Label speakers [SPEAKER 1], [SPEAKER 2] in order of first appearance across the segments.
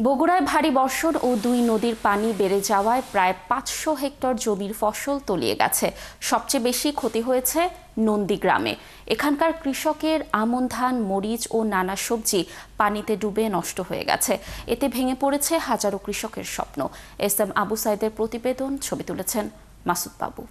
[SPEAKER 1] বগুড়ায় ভারী বর্ষণ ও দুই নদীর পানি বেড়ে যাওয়ায় প্রায় ৫০০ হেক্টর জমির ফসল তলিয়ে গেছে। সবচেয়ে বেশি ক্ষতি হয়েছে নন্দীগ্রামে। এখানকার কৃষকের আমন ধান, মরিচ ও নানা সবজি পানিতে ডুবে নষ্ট হয়ে গেছে। এতে ভেঙে পড়েছে হাজারো কৃষকের স্বপ্ন। এস.এম. আবু সাইদের প্রতিবেদন, ছবি তুলেছেন মাসুদ বাবু।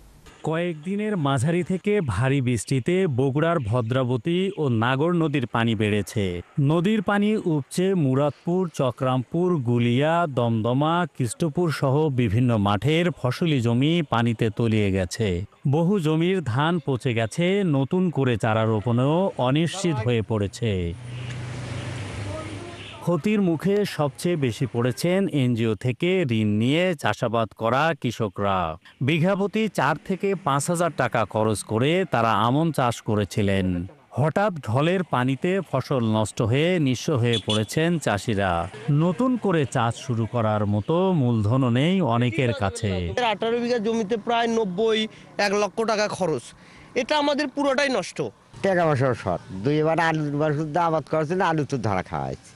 [SPEAKER 2] কয়েকদিনের মাঝারি থেকে ভারী বৃষ্টিতে বগুড়ার ভদ্রাবতী ও নাগর নদীর পানি বেড়েছে। নদীর পানি উপচে মুরাদপুর, চক্রামপুর, গুলিয়া, দমদমা, কৃষ্টপুর সহ বিভিন্ন মাঠের ফসলি জমি পানিতে তলিয়ে গেছে। বহু জমির ধান পচে গেছে, নতুন করে চারা রোপণেও অনিশ্চিত হয়ে পড়েছে। ক্ষতির মুখে সবচেয়ে বেশি পড়েছেন এনজিও থেকে ঋণ নিয়ে চাষাবাদ করা কৃষকরা। বিঘাপ্রতি ৪ থেকে ৫,০০০ টাকা খরচ করে তারা আমন চাষ করেছিলেন। হঠাৎ ঢলের পানিতে ফসল নষ্ট হয়ে নিঃস্ব হয়ে পড়েছেন চাষিরা। নতুন করে চাষ শুরু করার মতো মূলধনও নেই অনেকের কাছে।
[SPEAKER 3] 18 বিঘা জমিতে প্রায় ৯০-১ লক্ষ টাকা খরচ। এটা আমাদের পুরোটাই নষ্ট।
[SPEAKER 4] টাকা পয়সা শর্ট, দুইবার আলুর শুদ্ধ আবাদ করেছেন, আলু তো ধরা খাওয়াইছে,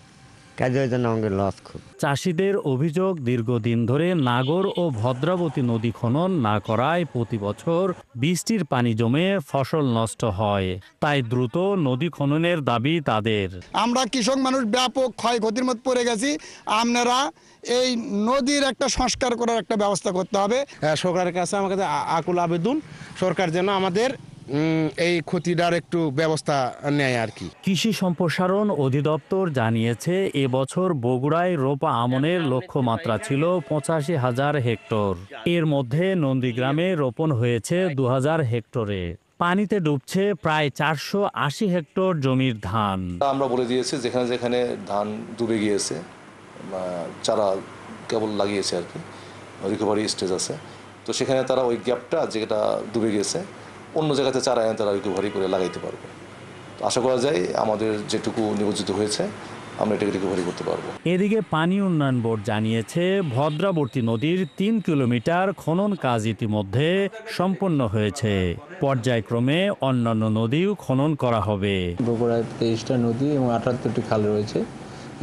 [SPEAKER 4] কাজে ওই জন্য আমাকে লস খুব।
[SPEAKER 2] চাষিদের অভিযোগ, দীর্ঘদিন ধরে নাগর ও ভদ্রাবতী নদী খনন না করায় প্রতি বছর বৃষ্টির পানি জমে ফসল নষ্ট হয়। তাই দ্রুত নদী খননের দাবি তাদের।
[SPEAKER 5] আমরা কৃষক মানুষ ব্যাপক ক্ষয়ক্ষতির মধ্যে পড়ে গেছি। আপনারা এই নদীর একটা সংস্কার করার একটা ব্যবস্থা করতে হবে।
[SPEAKER 6] সরকারের কাছে আমার কাছে আকুল আবেদন, সরকার যেন আমাদের এই ক্ষতিটার একটু ব্যবস্থা নেয় আর কি।
[SPEAKER 2] কৃষি সম্প্রসারণ অধিদপ্তর জানিয়েছে, এবছর বগুড়ায় রোপা আমনের লক্ষ্যমাত্রা ছিল ৮৫,০০০ হেক্টর। এর মধ্যে নন্দীগ্রামে রোপণ হয়েছে ২,০০০ হেক্টরে। পানিতে ডুবছে প্রায় ৪৮০ হেক্টর জমির ধান।
[SPEAKER 7] আমরা বলে দিয়েছি যেখানে যেখানে ধান ডুবে গিয়েছে, চারা কেবল লাগিয়েছে আর কি, রিকভারি স্টেজ আছে, তো সেখানে তারা ওই গ্যাপটা যেটা ডুবে গেছে অন্য জায়গাতে চারা এনে তারা রিকভারি করে লাগাইতে পারবে। তো আশা করা যায় আমাদের যেটুকু নিয়োজিত হয়েছে আমরা এটাকে রিকভারি করতে পারবো।
[SPEAKER 2] এদিকে পানি উন্নয়ন বোর্ড জানিয়েছে, ভদ্রাবতী নদীর ৩ কিলোমিটার খনন কাজ ইতিমধ্যে সম্পন্ন হয়েছে। পর্যায়ক্রমে অন্যান্য নদীও খনন করা হবে।
[SPEAKER 8] বগুড়ায় ২৩টা নদী এবং ৭৮টি খাল রয়েছে।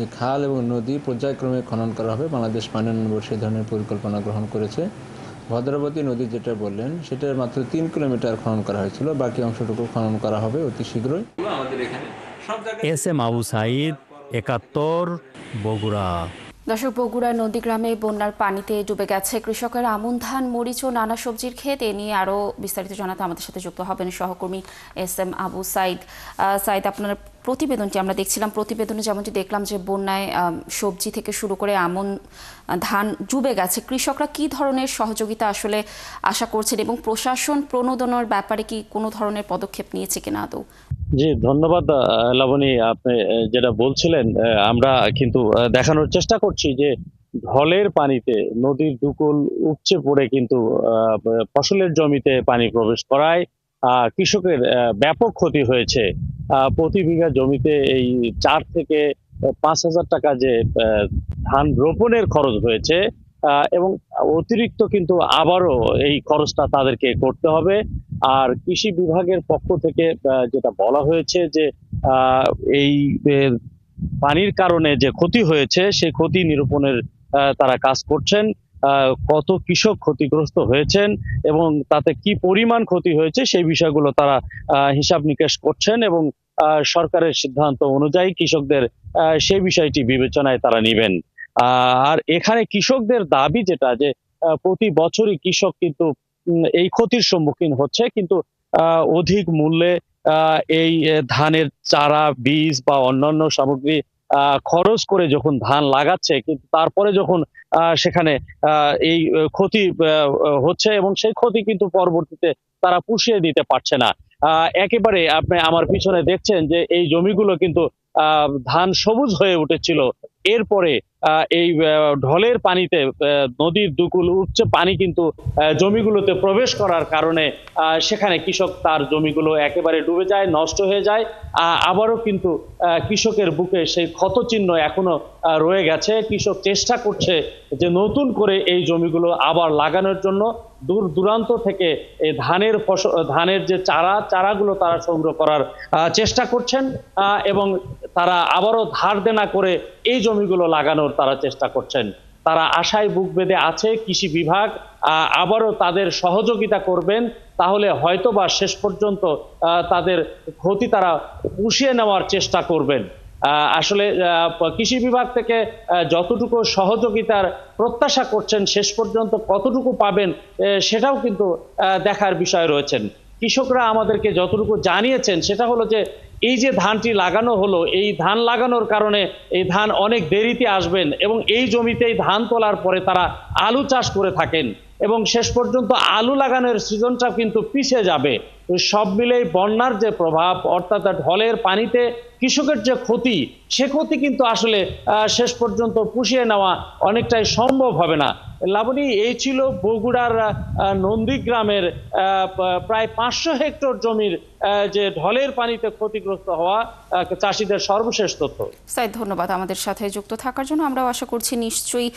[SPEAKER 8] এই খাল এবং নদী পর্যায়ক্রমে খনন করা হবে। বাংলাদেশ পানি উন্নয়ন বোর্ড সে ধরনের পরিকল্পনা গ্রহণ করেছে। ভদ্রাবতী নদী যেটা বললেন, সেটার মাত্র ৩ কিলোমিটার খনন করা হয়েছিল, বাকি অংশটুকু খনন করা হবে অতি শীঘ্রই।
[SPEAKER 2] এস.এম. আবু সাইদ, ৭১, বগুড়া।
[SPEAKER 1] দর্শক, বগুড়ার নন্দীগ্রামে বন্যার পানিতে ডুবে গেছে কৃষকের আমন ধান, মরিচ ও নানা সবজির ক্ষেত। এ নিয়ে আরও বিস্তারিত জানাতে আমাদের সাথে যুক্ত হবেন সহকর্মী এস.এম. আবু সাইদ। সাইদ, আপনার প্রতিবেদনটি আমরা দেখছিলাম। প্রতিবেদনে যেমনটি দেখলাম যে বন্যায় সবজি থেকে শুরু করে আমন ধান ডুবে গেছে। কৃষকরা কি ধরনের সহযোগিতা আসলে আশা করছেন এবং প্রশাসন প্রণোদনার ব্যাপারে কি কোনো ধরনের পদক্ষেপ নিয়েছে কিনা আদৌ?
[SPEAKER 9] জি, ধন্যবাদ লাবণী। আপনি যেটা বলছিলেন, আমরা কিন্তু দেখানোর চেষ্টা করছি যে ঢলের পানিতে নদীর দুকুল উপচে পড়ে কিন্তু ফসলের জমিতে পানি প্রবেশ করায় কৃষকের ব্যাপক ক্ষতি হয়েছে। প্রতি বিঘা জমিতে এই ৪ থেকে ৫,০০০ টাকা যে ধান রোপণের খরচ হয়েছে, এবং অতিরিক্ত কিন্তু আবারও এই খরচটা তাদেরকে করতে হবে। আর কৃষি বিভাগের পক্ষ থেকে যেটা বলা হয়েছে যে এই পানির কারণে যে ক্ষতি হয়েছে সেই ক্ষতি নিরূপণের তারা কাজ করছেন। কত কৃষক ক্ষতিগ্রস্ত হয়েছেন এবং তাতে কি পরিমাণ ক্ষতি হয়েছে সেই বিষয়গুলো তারা হিসাব নিকাশ করছেন এবং সরকারের সিদ্ধান্ত অনুযায়ী কৃষকদের সেই বিষয়টি বিবেচনায় তারা নেবেন। আর এখানে কৃষকদের দাবি যেটা, যে প্রতি বছরই কৃষক কিন্তু এই ক্ষতির সম্মুখীন হচ্ছে, কিন্তু অধিক মূল্যে এই ধানের চারা, বীজ বা অন্যান্য সামগ্রী খরচ করে যখন ধান লাগাচ্ছে, কিন্তু তারপরে যখন সেখানে এই ক্ষতি হচ্ছে এবং সেই ক্ষতি কিন্তু পরবর্তীতে তারা পুষিয়ে দিতে পারছে না। একেবারে আপনি আমার পিছনে দেখছেন যে এই জমিগুলো কিন্তু ধান সবুজ হয়ে উঠেছিল, এরপরে এই ঢলের পানিতে নদীর দুকুল উঠছে পানি কিন্তু জমিগুলোতে প্রবেশ করার কারণে সেখানে কৃষক তার জমিগুলো একেবারে ডুবে যায়, নষ্ট হয়ে যায়। আবারও কিন্তু কৃষকের বুকে সেই ক্ষতচিহ্ন এখনো রয়ে গেছে। কৃষক চেষ্টা করছে যে নতুন করে এই জমিগুলো আবার লাগানোর জন্য, দূর দূরান্ত থেকে এই ধানের যে চারাগুলো তারা সংগ্রহ করার চেষ্টা করছেন এবং তারা আবারও ধার দেনা করে এই জমিগুলো লাগানোর তারা চেষ্টা করছেন। তারা আশায় বুক বেঁধে আছে কৃষি বিভাগ আবারও তাদের সহযোগিতা করবেন, তাহলে হয়তোবা শেষ পর্যন্ত তাদের ক্ষতি তারা পুষিয়ে নেওয়ার চেষ্টা করবেন। আসলে কৃষি বিভাগ থেকে যতটুকু সহযোগিতার প্রত্যাশা করছেন শেষ পর্যন্ত কতটুকু পাবেন সেটাও কিন্তু দেখার বিষয় রয়েছেন। কৃষকরা আমাদেরকে যতটুকু জানিয়েছেন সেটা হলো যে এই যে ধানটি লাগানো হলো, এই ধান লাগানোর কারণে এই ধান অনেক দেরিতে আসবেন এবং এই জমিতেই ধান তোলার পরে তারা আলু চাষ করে থাকেন এবং শেষ পর্যন্ত আলু লাগানোর সিজনটা কিন্তু পিছিয়ে যাবে। সব মিলেই বন্যার যে প্রভাব অর্থাৎ ঢলের পানিতে কৃষকের যে ক্ষতি, সে ক্ষতি কিন্তু আসলে শেষ পর্যন্ত পুষিয়ে নেওয়া অনেকটাই সম্ভব হবে না। লাবণী, এই ছিল বগুড়ার নন্দীগ্রামের প্রায় 500 হেক্টর জমির যে ঢলের পানিতে ক্ষতিগ্রস্ত হওয়া চাষিদের সর্বশেষ তথ্য।
[SPEAKER 1] সাইদ, ধন্যবাদ আমাদের সাথে যুক্ত থাকার জন্য। আমরাও আশা করছি নিশ্চয়ই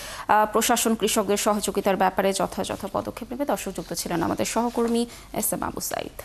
[SPEAKER 1] প্রশাসন কৃষকদের সহযোগিতার ব্যাপারে যথাযথ পদক্ষেপ নেবে। দর্শক, যুক্ত ছিলেন আমাদের সহকর্মী SM আবু সাইদ।